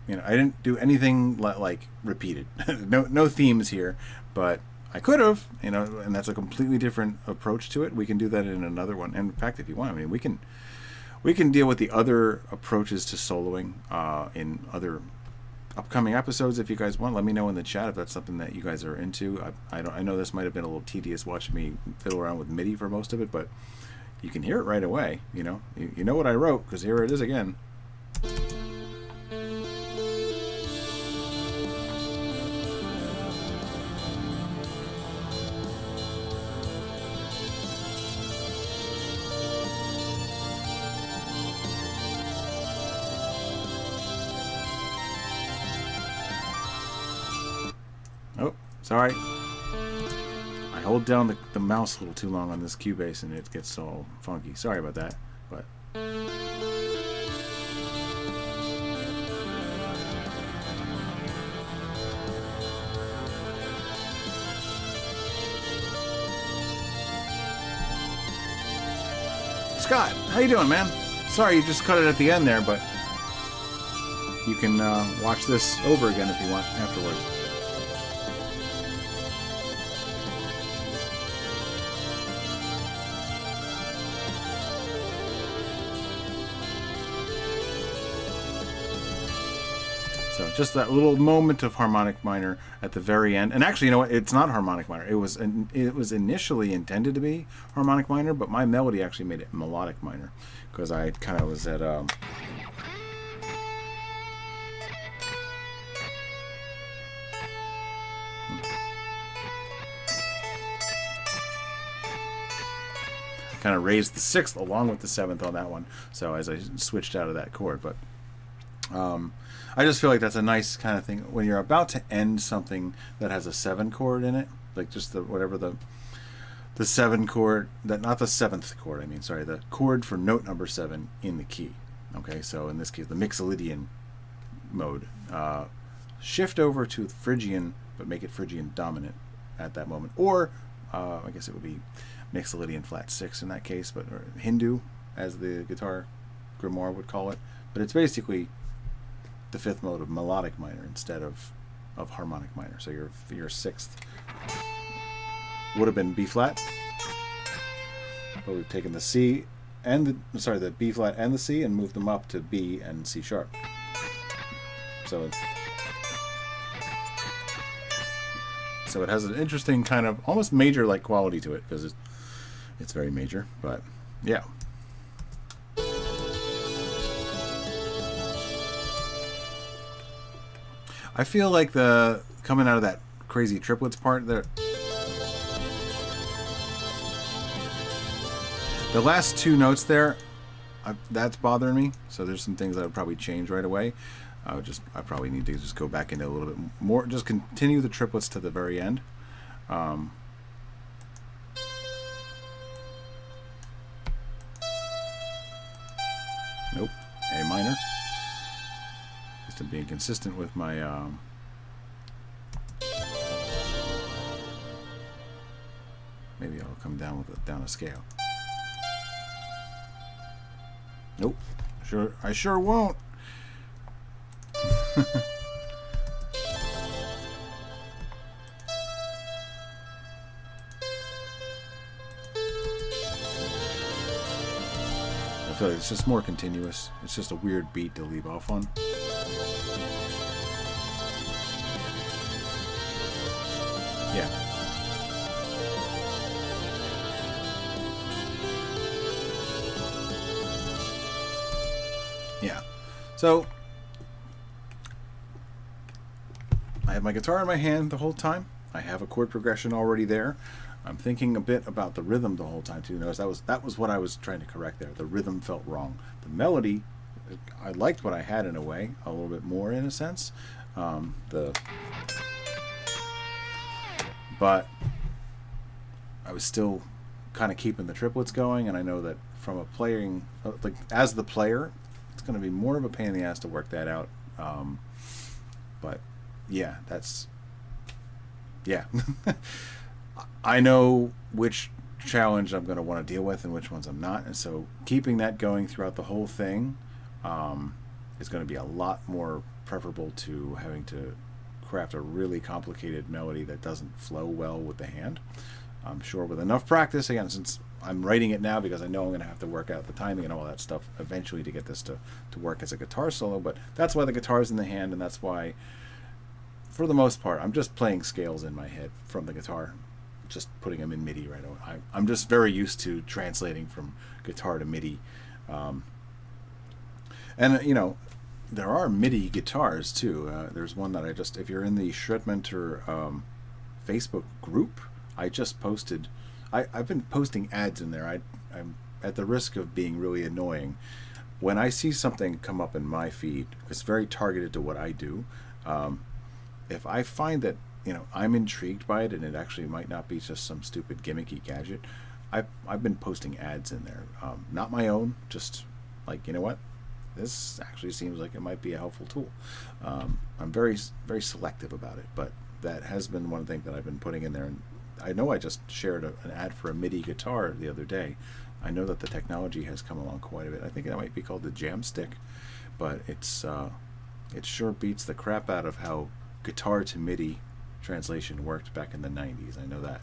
didn't do anything like repeated. no themes here, but I could have, and that's a completely different approach to it. We can do that in another one. And in fact, if you want, we can deal with the other approaches to soloing in other upcoming episodes. If you guys want, let me know in the chat if that's something that you guys are into. I know this might have been a little tedious watching me fiddle around with MIDI for most of it, but you can hear it right away. You know what I wrote, because here it is again. Oh, sorry. I hold down the mouse a little too long on this Cubase and it gets all funky. Sorry about that, but... Scott, how you doing, man? Sorry you just cut it at the end there, but you can watch this over again if you want afterwards. So just that little moment of harmonic minor at the very end. And actually, you know what? It's not harmonic minor. It was initially intended to be harmonic minor, but my melody actually made it melodic minor, because I kind of was at kind of raised the sixth along with the seventh on that one. So as I switched out of that chord, but I just feel like that's a nice kind of thing when you're about to end something that has a 7 chord in it, like just the 7 chord, not the 7th chord, the chord for note number 7 in the key. Okay, so in this case, the Mixolydian mode. Shift over to Phrygian, but make it Phrygian dominant at that moment. Or, I guess it would be Mixolydian flat 6 in that case, but or Hindu, as the guitar grimoire would call it. But it's basically the 5th mode of melodic minor instead of harmonic minor. So your 6th would have been B flat, but we've taken the C and the B flat and the C and moved them up to B and C sharp. So it has an interesting kind of almost major-like quality to it, because it's very major. But yeah. I feel like coming out of that crazy triplets part there, the last 2 notes there, that's bothering me. So there's some things I would probably change right away. I probably need to just go back into a little bit more, just continue the triplets to the very end. Nope, A minor. To being consistent with my maybe I'll come down with down a scale. Nope, I sure won't. I feel like it's just more continuous. It's just a weird beat to leave off on. Yeah. Yeah. So I have my guitar in my hand the whole time, I have a chord progression already there. I'm thinking a bit about the rhythm the whole time too. Notice that was what I was trying to correct there. The rhythm felt wrong. The melody, I liked what I had in a way, a little bit more in a sense. But I was still kind of keeping the triplets going, and I know that from a playing, like as the player, it's going to be more of a pain in the ass to work that out. But yeah, yeah. I know which challenge I'm going to want to deal with and which ones I'm not, and so keeping that going throughout the whole thing is going to be a lot more preferable to having to craft a really complicated melody that doesn't flow well with the hand. I'm sure with enough practice, again, since I'm writing it now because I know I'm going to have to work out the timing and all that stuff eventually to get this to work as a guitar solo, but that's why the guitar's in the hand, and that's why, for the most part, I'm just playing scales in my head from the guitar, just putting them in MIDI right away. I'm just very used to translating from guitar to MIDI. And, you know, there are MIDI guitars too. There's one that if you're in the ShredMentor Facebook group, I just posted, I've been posting ads in there. I'm at the risk of being really annoying. When I see something come up in my feed, it's very targeted to what I do. If I find that, you know, I'm intrigued by it and it actually might not be just some stupid gimmicky gadget, I've been posting ads in there. Not my own, just like, you know what? This actually seems like it might be a helpful tool. I'm very, very selective about it, but that has been one thing that I've been putting in there. And I know I just shared an ad for a MIDI guitar the other day. I know that the technology has come along quite a bit. I think it might be called the Jamstick, but it sure beats the crap out of how guitar to MIDI translation worked back in the 90s. I know that.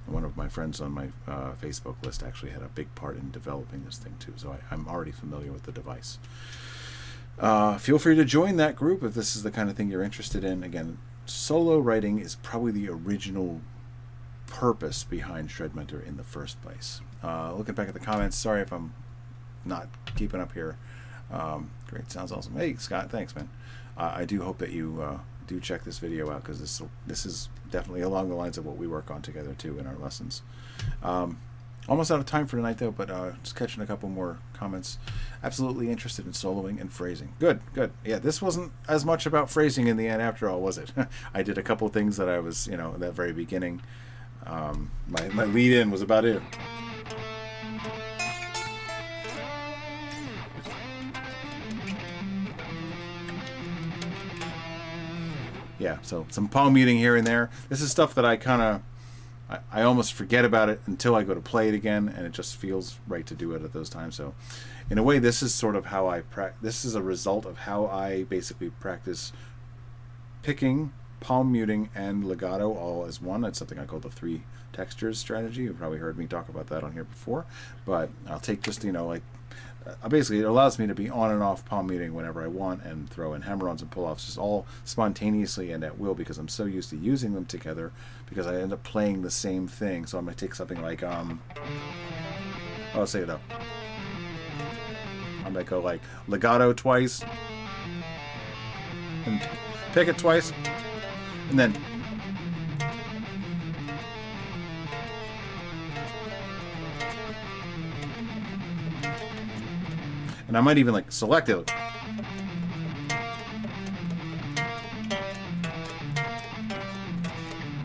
One of my friends on my Facebook list actually had a big part in developing this thing too, so I'm already familiar with the device. Feel free to join that group if this is the kind of thing you're interested in. Again, solo writing is probably the original purpose behind ShredMentor in the first place. Looking back at the comments, sorry if I'm not keeping up here. Great, sounds awesome. Hey Scott, thanks man. I do hope that you do check this video out, because this is definitely along the lines of what we work on together too in our lessons. Almost out of time for tonight though, but just catching a couple more comments. Absolutely interested in soloing and phrasing. Good, good. Yeah, this wasn't as much about phrasing in the end after all, was it? I did a couple things that I was, you know, in that very beginning. My lead in was about it. Yeah, so some palm muting here and there. This is stuff that I almost forget about it until I go to play it again, and it just feels right to do it at those times. So in a way, this is sort of how this is a result of how I basically practice picking, palm muting, and legato all as one. That's something I call the 3 textures strategy. You've probably heard me talk about that on here before, but I'll take just, you know, like, basically it allows me to be on and off palm muting whenever I want, and throw in hammer-ons and pull-offs just all spontaneously and at will, because I'm so used to using them together, because I end up playing the same thing. So I'm going to take something like, I'll say it up. I'm going to go like legato twice, and pick it twice, and then and I might even like select it.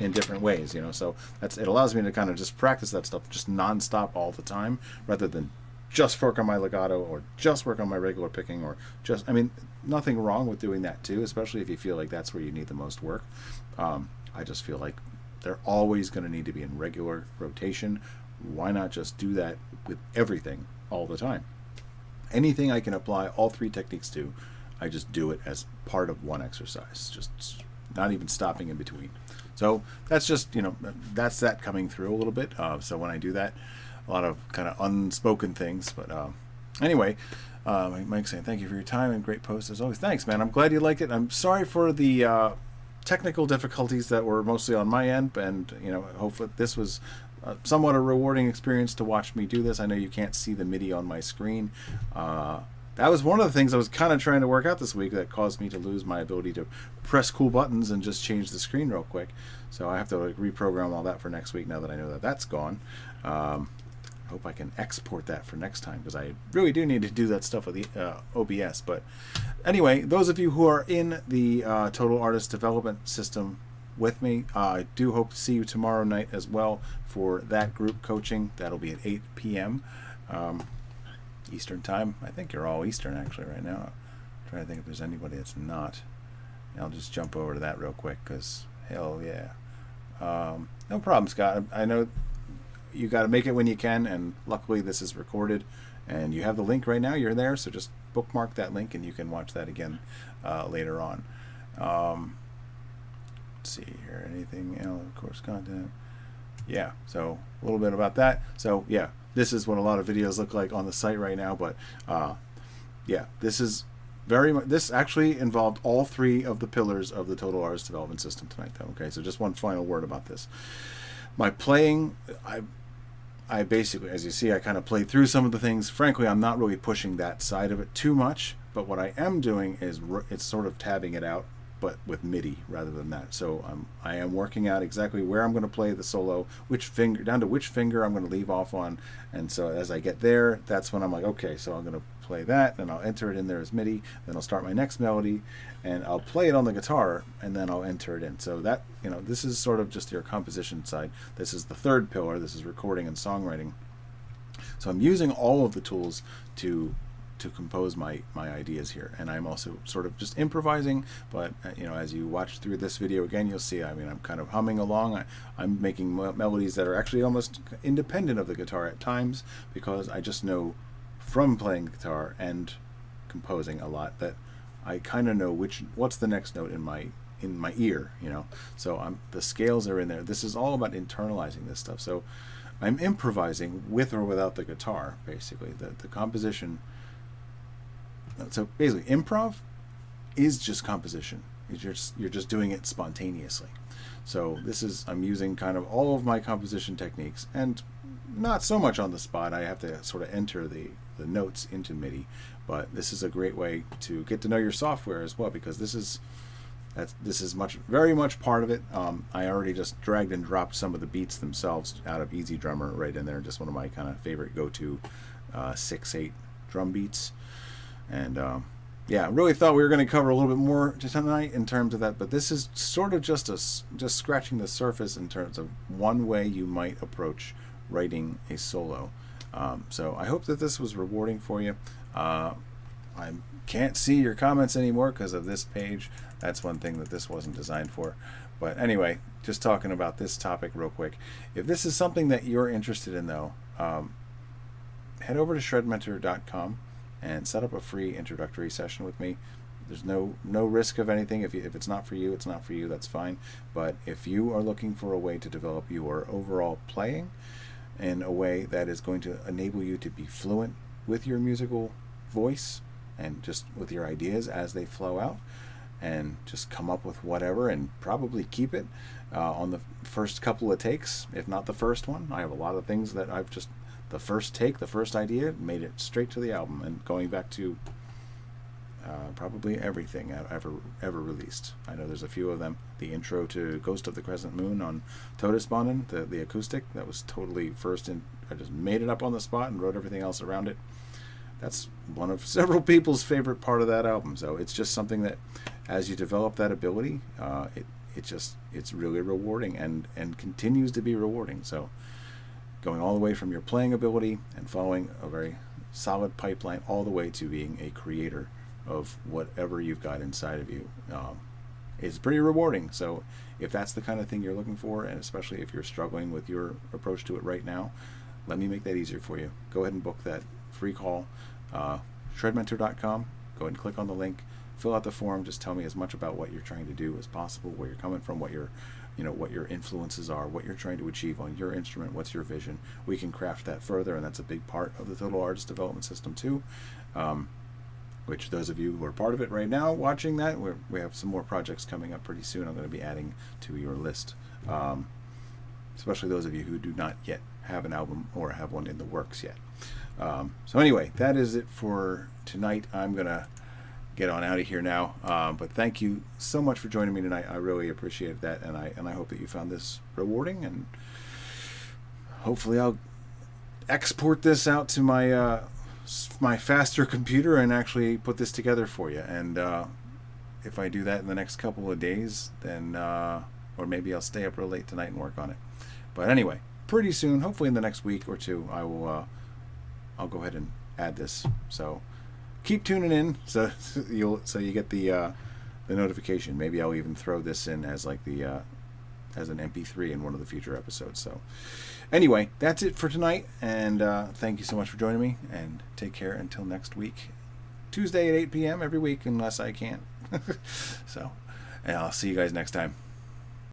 In different ways, you know, so it allows me to kind of just practice that stuff just non-stop all the time, rather than just work on my legato or just work on my regular picking, or just, I mean, nothing wrong with doing that too, especially if you feel like that's where you need the most work. I just feel like they're always going to need to be in regular rotation. Why not just do that with everything all the time? Anything I can apply all 3 techniques to, I just do it as part of one exercise, just not even stopping in between. So that's just, you know, that's that coming through a little bit. So when I do that, a lot of kind of unspoken things. But anyway, Mike's saying thank you for your time and great post as always. Thanks, man. I'm glad you liked it. I'm sorry for the technical difficulties that were mostly on my end, and you know, hopefully this was somewhat a rewarding experience to watch me do this. I know you can't see the MIDI on my screen, that was one of the things I was kind of trying to work out this week that caused me to lose my ability to press cool buttons and just change the screen real quick. So I have to like reprogram all that for next week now that I know that that's gone. I hope I can export that for next time, because I really do need to do that stuff with the OBS. But anyway, those of you who are in the Total Artist Development System with me, I do hope to see you tomorrow night as well for that group coaching. That'll be at 8 p.m. Eastern time. I think you're all Eastern actually right now. I'm trying to think if there's anybody that's not. I'll just jump over to that real quick, because hell yeah. No problem, Scott. I know you got to make it when you can, and luckily this is recorded and you have the link right now. You're there, so just bookmark that link and you can watch that again later on. Let's see here, anything else? Of course, content. Yeah, so a little bit about that. So yeah, this is what a lot of videos look like on the site right now, but yeah, this is very much, this actually involved all three of the pillars of the Total Artist Development System tonight though. Okay, so just one final word about this. My playing, I basically, as you see, I kind of played through some of the things. Frankly, I'm not really pushing that side of it too much, but what I am doing is it's sort of tabbing it out, but with MIDI rather than that. So I am working out exactly where I'm going to play the solo, which finger, down to which finger I'm going to leave off on. And so as I get there, that's when I'm like, okay, so I'm going to play that, and I'll enter it in there as MIDI, then I'll start my next melody, and I'll play it on the guitar, and then I'll enter it in. So that, you know, this is sort of just your composition side. This is the third pillar. This is recording and songwriting. So I'm using all of the tools to compose my ideas here, and I'm also sort of just improvising, but you know, as you watch through this video again, you'll see, I mean, I'm kind of humming along. I'm making melodies that are actually almost independent of the guitar at times, because I just know from playing guitar and composing a lot that I kind of know what's the next note in my ear, you know. So the scales are in there. This is all about internalizing this stuff. So I'm improvising with or without the guitar, basically. The composition. So basically, improv is just composition. You're just doing it spontaneously. So this is, I'm using kind of all of my composition techniques, and not so much on the spot. I have to sort of enter the notes into MIDI, but this is a great way to get to know your software as well, because this is very much part of it. I already just dragged and dropped some of the beats themselves out of Easy Drummer right in there, just one of my kind of favorite go-to 6/8 drum beats. And yeah, I really thought we were going to cover a little bit more tonight in terms of that, but this is sort of just scratching the surface in terms of one way you might approach writing a solo. So I hope that this was rewarding for you. I can't see your comments anymore because of this page. That's one thing that this wasn't designed for. But anyway, just talking about this topic real quick. If this is something that you're interested in though, head over to ShredMentor.com and set up a free introductory session with me. There's no risk of anything. If it's not for you, it's not for you, that's fine. But if you are looking for a way to develop your overall playing in a way that is going to enable you to be fluent with your musical voice and just with your ideas as they flow out, and just come up with whatever and probably keep it on the first couple of takes, if not the first one. I have a lot of things that I've just, the first take, the first idea, made it straight to the album, and going back to probably everything I've ever released. I know there's a few of them. The intro to Ghost of the Crescent Moon on Todesbanden, the acoustic, that was totally first in. I just made it up on the spot and wrote everything else around it. That's one of several people's favorite part of that album. So it's just something that, as you develop that ability, it's really rewarding and continues to be rewarding. So going all the way from your playing ability and following a very solid pipeline all the way to being a creator of whatever you've got inside of you is pretty rewarding. So if that's the kind of thing you're looking for, and especially if you're struggling with your approach to it right now, let me make that easier for you. Go ahead and book that free call. ShredMentor.com. Go ahead and click on the link, fill out the form, just tell me as much about what you're trying to do as possible, where you're coming from, what your influences are, what you're trying to achieve on your instrument, what's your vision. We can craft that further, and that's a big part of the Total Artist Development System too. Which those of you who are part of it right now watching that, we have some more projects coming up pretty soon. I'm going to be adding to your list, especially those of you who do not yet have an album or have one in the works yet. So anyway, that is it for tonight I'm gonna get on out of here now. But thank you so much for joining me tonight. I really appreciate that, and I hope that you found this rewarding, and hopefully I'll export this out to my my faster computer and actually put this together for you. And if I do that in the next couple of days, then or maybe I'll stay up real late tonight and work on it. But anyway, pretty soon, hopefully in the next week or two, I'll go ahead and add this. So keep tuning in so you get the notification. Maybe I'll even throw this in as like the as an MP3 in one of the future episodes. So anyway, that's it for tonight, and thank you so much for joining me, and take care until next week, Tuesday at 8 p.m. every week, unless I can't. So, and I'll see you guys next time.